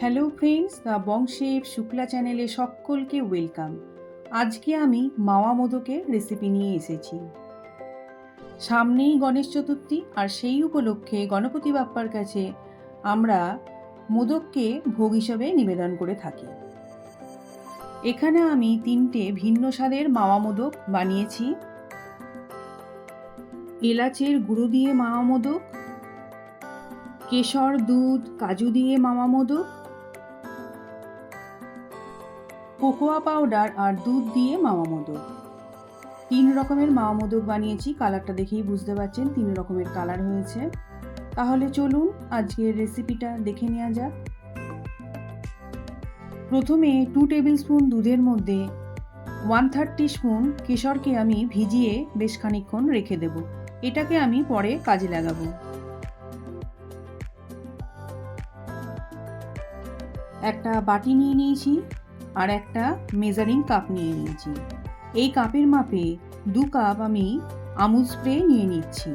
Hello friends, the বংশেব Shukla চ্যানেলে সকলকে welcome. আজকে আমি মাওয়া মোদকের রেসিপি নিয়ে এসেছি। সামনেই গণেশ চতুর্থী, আর সেই উপলক্ষে গণপতি বাপ্পার কাছে আমরা মোদককে ভোগ হিসাবে নিবেদন করে থাকি। এখানে আমি 3টে ভিন্ন স্বাদের মাওয়া মোদক বানিয়েছি। এলাচের গুঁড়ো দিয়ে মাওয়া মোদক, কেশর দুধ কাজু দিয়ে মাওয়া মোদক, কোকোয়া পাউডার আর দুধ দিয়ে মাওয়া মোদক। 3 রকমের মাওয়া মোদক বানিয়েছি। কালারটা দেখেই বুঝতে পারছেন 3 রকমের কালার হয়েছে। তাহলে চলুন আজকের রেসিপিটা দেখে নেওয়া যাক। প্রথমে 2 টেবিল স্পুন দুধের মধ্যে 1/3 টিস্পুন কেশরকে আমি ভিজিয়ে বেশ খানিকক্ষণ রেখে দেব। এটাকে আমি পরে কাজে লাগাবো। একটা বাটি নিয়ে নিয়েছি আর একটা মেজারিং কাপ নিয়ে নিয়েছি। এই কাপের মাপে 2 কাপ আমি আমুল স্প্রে নিয়ে নিচ্ছি।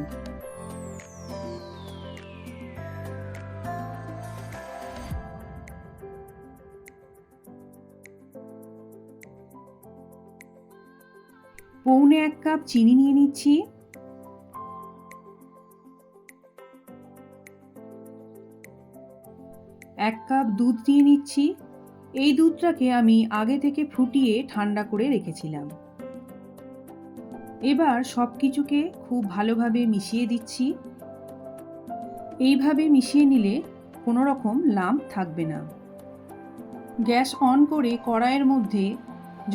পৌনে 1 কাপ চিনি নিয়ে নিচ্ছি। এক কাপ দুধ নিয়ে নিচ্ছি। এই দুধটাকে আমি আগে থেকে ফুটিয়ে ঠান্ডা করে রেখেছিলাম। এবার সব কিছুকে খুব ভালোভাবে মিশিয়ে দিচ্ছি। এইভাবে মিশিয়ে নিলে কোনো রকম লাম্প থাকবে না। গ্যাস অন করে কড়াইয়ের মধ্যে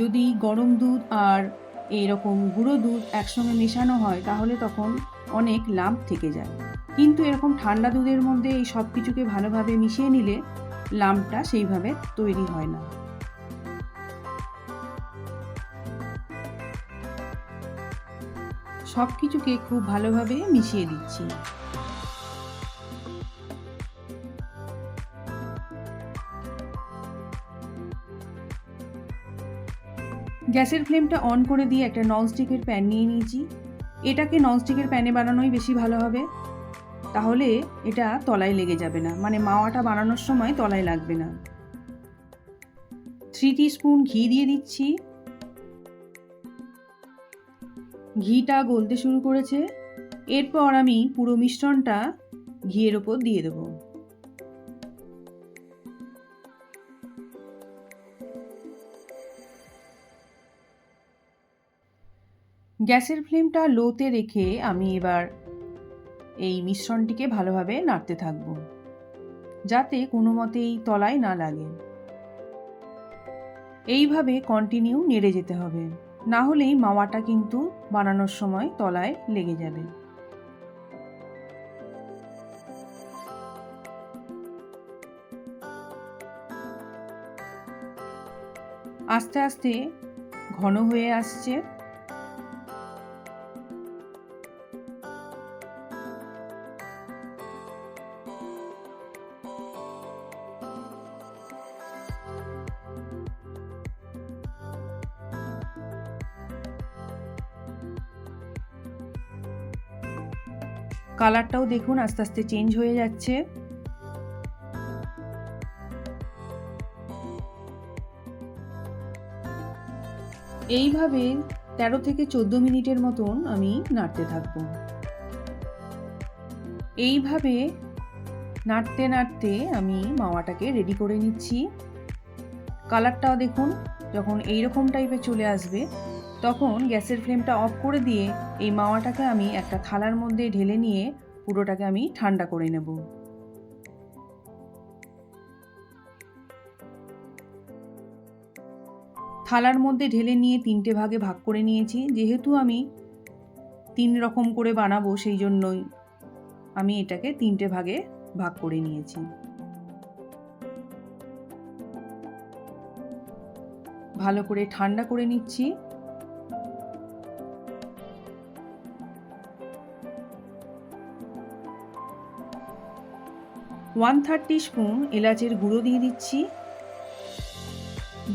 যদি গরম দুধ আর এরকম গুঁড়ো দুধ একসঙ্গে মেশানো হয় তাহলে তখন অনেক লাম্প থেকে যায়, কিন্তু এরকম ঠান্ডা দুধের মধ্যে এই সব কিছুকে ভালোভাবে মিশিয়ে নিলে লাম্পটা সেইভাবে তৈরি হয় না। সব কিছুকে খুব ভালোভাবে মিশিয়ে দিচ্ছি। গ্যাসের ফ্লেমটা অন করে দিয়ে একটা ননস্টিকের প্যান নিয়ে নিয়েছি। এটাকে ননস্টিকের প্যানে বানানোই বেশি ভালো হবে, তাহলে এটা তলায় লেগে যাবে না, মানে মাওয়াটা বানানোর সময় তলায় লাগবে না। 3 টিস্পুন ঘি দিয়ে দিচ্ছি। ঘিটা গলতে শুরু করেছে। এরপর আমি পুরো মিশ্রণটা ঘিয়ের ওপর দিয়ে দেবো। গ্যাসের ফ্লেমটা লোতে রেখে আমি এবার এই মিশ্রণটিকে ভালোভাবে নাড়তে থাকবো, যাতে কোনো মতেই তলায় না লাগে। এইভাবে কন্টিনিউ নেড়ে যেতে হবে, না হলেই মাওয়াটা কিন্তু বানানোর সময় তলায় লেগে যাবে। আস্তে আস্তে ঘন হয়ে আসছে। কালারটাও দেখুন আস্তে আস্তে চেঞ্জ হয়ে যাচ্ছে। এইভাবে 13 থেকে 14 মিনিটের মতন আমি নাড়তে থাকবো। এইভাবে নাড়তে নাড়তে আমি মাওয়াটাকে রেডি করে নিচ্ছি। কালারটাও দেখুন, যখন এইরকম টাইপের চলে আসবে তখন গ্যাসের ফ্লেমটা অফ করে দিয়ে এই মাওয়াটাকে আমি একটা থালার মধ্যে ঢেলে নিয়ে পুরোটাকে আমি ঠান্ডা করে নেব। থালার মধ্যে ঢেলে নিয়ে 3টে ভাগে ভাগ করে নিয়েছি। যেহেতু আমি 3 রকম করে বানাবো সেই জন্যই আমি এটাকে 3টে ভাগে ভাগ করে নিয়েছি। ভালো করে ঠান্ডা করে নিচ্ছি। ওয়ান থার্ড টিস্পুন এলাচের গুঁড়ো দিয়ে দিচ্ছি।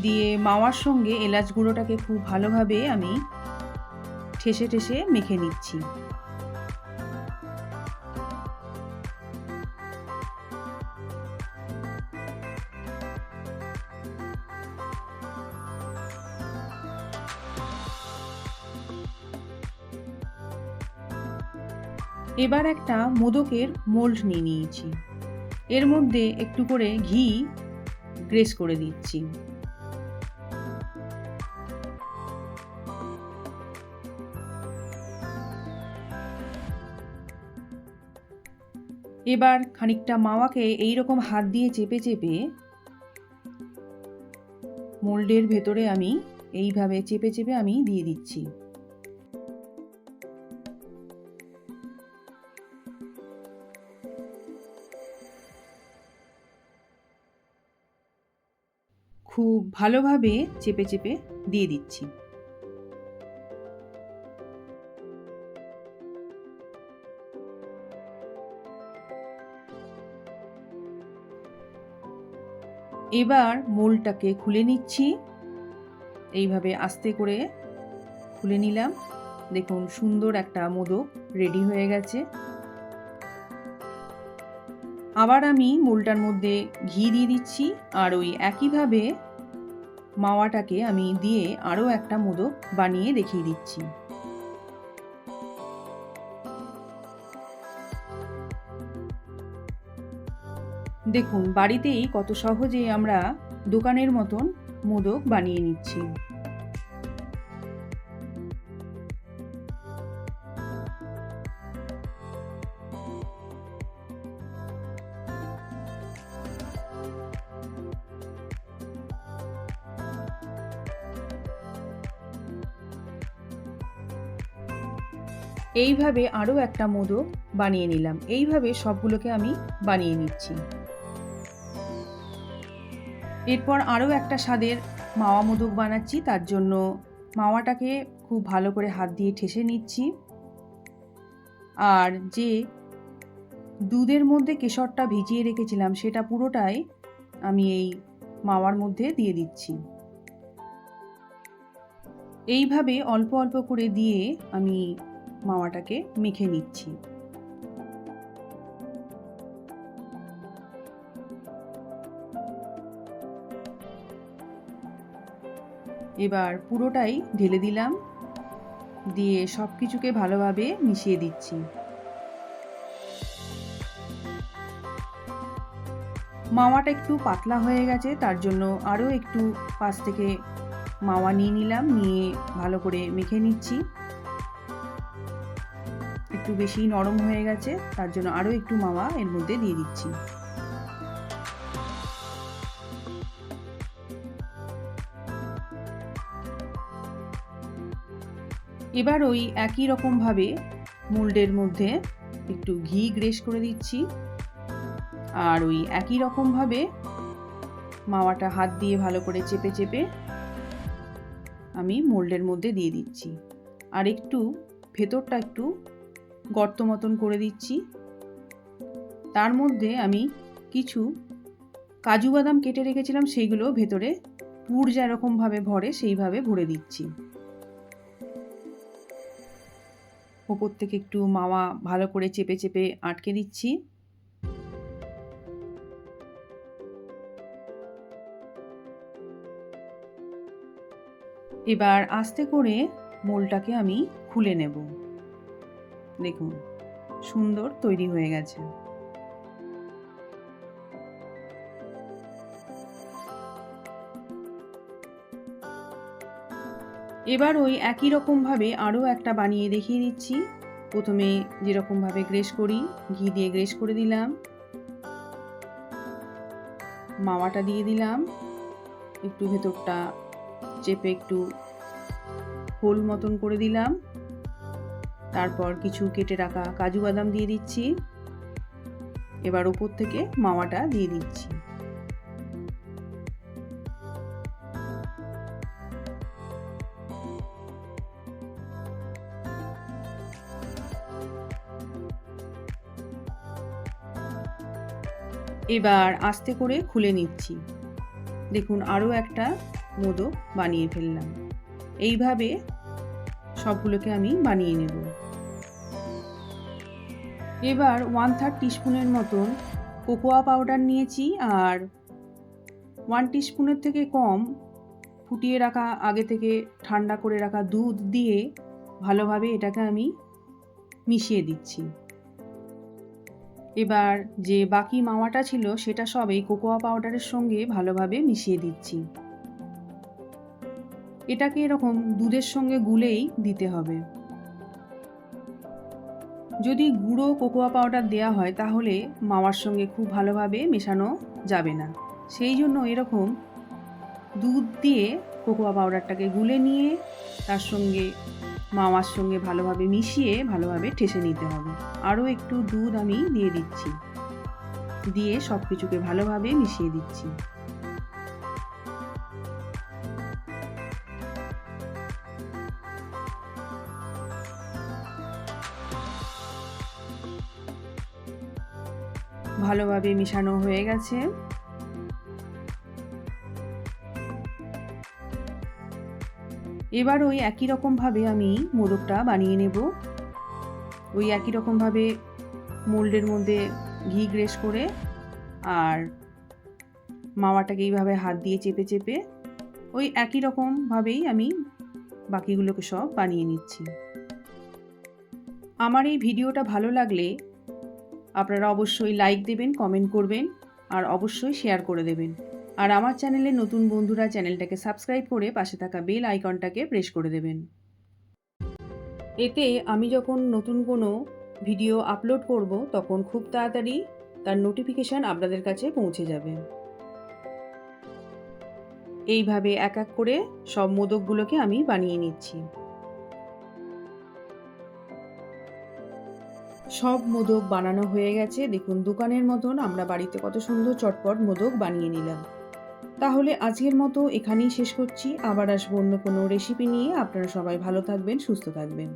দিয়ে মাওয়ার সঙ্গে এলাচ গুঁড়োটাকে খুব ভালোভাবে আমি ঠেসে ঠেসে মেখে নিচ্ছি। এবার একটা মোদকের মোল্ড নিয়ে নিয়েছি, এর মধ্যে একটু করে ঘি গ্রেস করে দিচ্ছি। এবার খানিকটা মাওয়াকে এইরকম হাত দিয়ে চেপে চেপে মোল্ডের ভেতরে আমি এইভাবে চেপে চেপে আমি দিয়ে দিচ্ছি। খুব ভালোভাবে চেপে চেপে দিয়ে দিচ্ছি। এবার মোল্ডটাকে খুলে নিচ্ছি, এইভাবে আস্তে করে খুলে নিলাম। দেখুন সুন্দর একটা মোদক রেডি হয়ে গেছে। আবার আমি মোল্ডটার মধ্যে ঘি দিয়ে দিচ্ছি, আর ওই একইভাবে মাওয়াটাকে আমি দিয়ে আরও একটা মোদক বানিয়ে দেখিয়ে দিচ্ছি। দেখুন বাড়িতেই কত সহজে আমরা দোকানের মতন মোদক বানিয়ে নিচ্ছি। এইভাবে আরও একটা মোদক বানিয়ে নিলাম। এইভাবে সবগুলোকে আমি বানিয়ে নিচ্ছি। এরপর আরও একটা স্বাদের মাওয়া মোদক বানাচ্ছি। তার জন্য মাওয়াটাকে খুব ভালো করে হাত দিয়ে ঠেসে নিচ্ছি, আর যে দুধের মধ্যে কেশরটা ভিজিয়ে রেখেছিলাম সেটা পুরোটাই আমি এই মাওয়ার মধ্যে দিয়ে দিচ্ছি। এইভাবে অল্প অল্প করে দিয়ে আমি মাওয়াটাকে মেখে নিচ্ছি। এবার পুরোটাই ঢেলে দিলাম, দিয়ে সব কিছুকে ভালোভাবে মিশিয়ে দিচ্ছি। মাওয়াটা একটু পাতলা হয়ে গেছে, তার জন্য আরও একটু পাশ থেকে মাওয়া নিয়ে নিলাম, নিয়ে ভালো করে মেখে নিচ্ছি। একটু বেশি নরম হয়ে গেছে, তার জন্য আরও একটু মাওয়া এর মধ্যে দিয়ে দিচ্ছি। এবার ওই একই রকমভাবে মোল্ডের মধ্যে একটু ঘি গ্রেস করে দিচ্ছি, আর ওই একই রকমভাবে মাওয়াটা হাত দিয়ে ভালো করে চেপে চেপে আমি মোল্ডের মধ্যে দিয়ে দিচ্ছি, আর একটু ভেতরটা একটু গর্ত মতন করে দিচ্ছি। তার মধ্যে আমি কিছু কাজু বাদাম কেটে রেখেছিলাম, সেইগুলো ভেতরে পুর যেরকমভাবে ভরে সেইভাবে ভরে দিচ্ছি। ওপর থেকে একটু মাওয়া ভালো করে চেপে চেপে আটকে দিচ্ছি। এবার আস্তে করে মোলটাকে আমি খুলে নেব। দেখুন সুন্দর তৈরি হয়ে গেছে। এবার ওই একই রকমভাবে আরও একটা বানিয়ে দেখিয়ে দিচ্ছি। প্রথমে যেরকমভাবে গ্রেস করি, ঘি দিয়ে গ্রেস করে দিলাম, মাওয়াটা দিয়ে দিলাম, একটু ভেতরটা চেপে একটু হোল মতন করে দিলাম, তারপর কিছু কেটে রাখা কাজু বাদাম দিয়ে দিচ্ছি। এবার উপর থেকে মাওয়াটা দিয়ে দিচ্ছি। এবার আস্তে করে খুলে নিচ্ছি। দেখুন আরও একটা মোদক বানিয়ে ফেললাম। এইভাবে সবগুলোকে আমি বানিয়ে নেব। এবার 1/3 টিস্পুনের মতন কোকোয়া পাউডার নিয়েছি, আর 1 টিস্পুনের থেকে কম ফুটিয়ে রাখা আগে থেকে ঠান্ডা করে রাখা দুধ দিয়ে ভালোভাবে এটাকে আমি মিশিয়ে দিচ্ছি। এবার যে বাকি মাওয়াটা ছিল সেটা সব এই কোকোয়া পাউডারের সঙ্গে ভালোভাবে মিশিয়ে দিচ্ছি। এটাকে এরকম দুধের সঙ্গে গুলেই দিতে হবে। যদি গুঁড়ো কোকোয়া পাউডার দেওয়া হয় তাহলে মাওয়ার সঙ্গে খুব ভালোভাবে মেশানো যাবে না। সেই জন্য এরকম দুধ দিয়ে কোকোয়া পাউডারটাকে গুলে নিয়ে তার সঙ্গে মাওয়ার সঙ্গে ভালোভাবে মিশিয়ে ভালোভাবে ঠেসে নিতে হবে। আরও একটু দুধ আমি দিয়ে দিচ্ছি, দিয়ে সব কিছুকে ভালোভাবে মিশিয়ে দিচ্ছি। ভালোভাবে মিশানো হয়ে গেছে। এবার ওই একই রকমভাবে আমি মোদকটা বানিয়ে নেব। ওই একই রকমভাবে মোল্ডের মধ্যে ঘি গ্রেস করে আর মাওয়াটাকে এইভাবে হাত দিয়ে চেপে চেপে ওই একই রকমভাবেই আমি বাকিগুলোকে সব বানিয়ে নিচ্ছি। আমার এই ভিডিওটা ভালো লাগলে আপনারা অবশ্যই লাইক দেবেন, কমেন্ট করবেন আর অবশ্যই শেয়ার করে দেবেন। আর আমার চ্যানেলে নতুন বন্ধুরা চ্যানেলটাকে সাবস্ক্রাইব করে পাশে থাকা বেল আইকনটাকে প্রেস করে দেবেন। এতে আমি যখন নতুন কোনো ভিডিও আপলোড করব তখন খুব তাড়াতাড়ি তার নোটিফিকেশান আপনাদের কাছে পৌঁছে যাবে। এইভাবে এক এক করে সব মোদকগুলোকে আমি বানিয়ে নিচ্ছি। সব মোদক বানানো হয়ে গেছে। দেখুন দোকানের মতন আমরা বাড়িতে কত সুন্দর চটপট মোদক বানিয়ে নিলাম। তাহলে আজকের মতো এখানেই শেষ করছি। আবার আসবো অন্য কোনো রেসিপি নিয়ে। আপনারা সবাই ভালো থাকবেন, সুস্থ থাকবেন।